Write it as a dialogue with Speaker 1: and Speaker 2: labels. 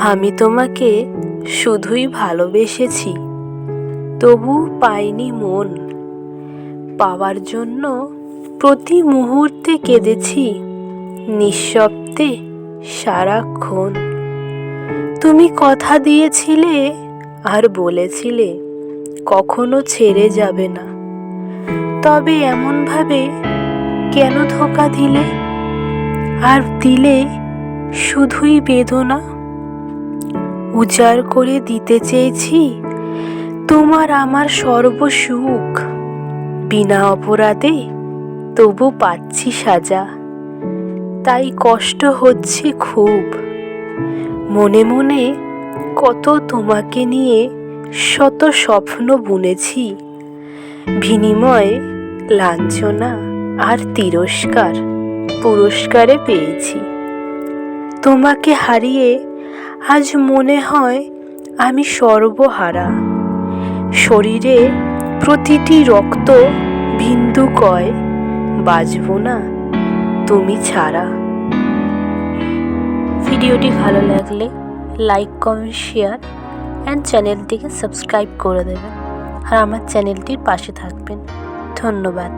Speaker 1: আমি তোমাকে শুধুই ভালোবেসেছি, তবু পাইনি মন। পাওয়ার জন্য প্রতি মুহূর্তে কেঁদেছি, নিঃশব্দে সারাক্ষণ। তুমি কথা দিয়েছিলে আর বলেছিলে কখনো ছেড়ে যাবে না, তবে এমনভাবে কেন ধোঁকা দিলে? আর দিলে শুধুই বেদনা। উজাড় করে দিতে চেয়েছি তোমার আমার সর্বসুখ, বিনা অপরাধে তবু পাচ্ছি সাজা। তাই কষ্ট হচ্ছে খুব, মনে মনে কত তোমাকে নিয়ে শত স্বপ্ন বুনেছি। বিনিময়ে লাঞ্ছনা আর তিরস্কার পুরস্কারে পেয়েছি। তোমাকে হারিয়ে আজ মনে হয় আমি সর্বহারা। শরীরে প্রতিটি রক্ত বিন্দু কয় বাঁচব না তুমি ছাড়া। ভিডিওটি ভালো লাগলে লাইক, কমেন্ট, শেয়ার অ্যান্ড চ্যানেলটিকে সাবস্ক্রাইব করে দেবেন আর আমার চ্যানেলটির পাশে থাকবেন। ধন্যবাদ।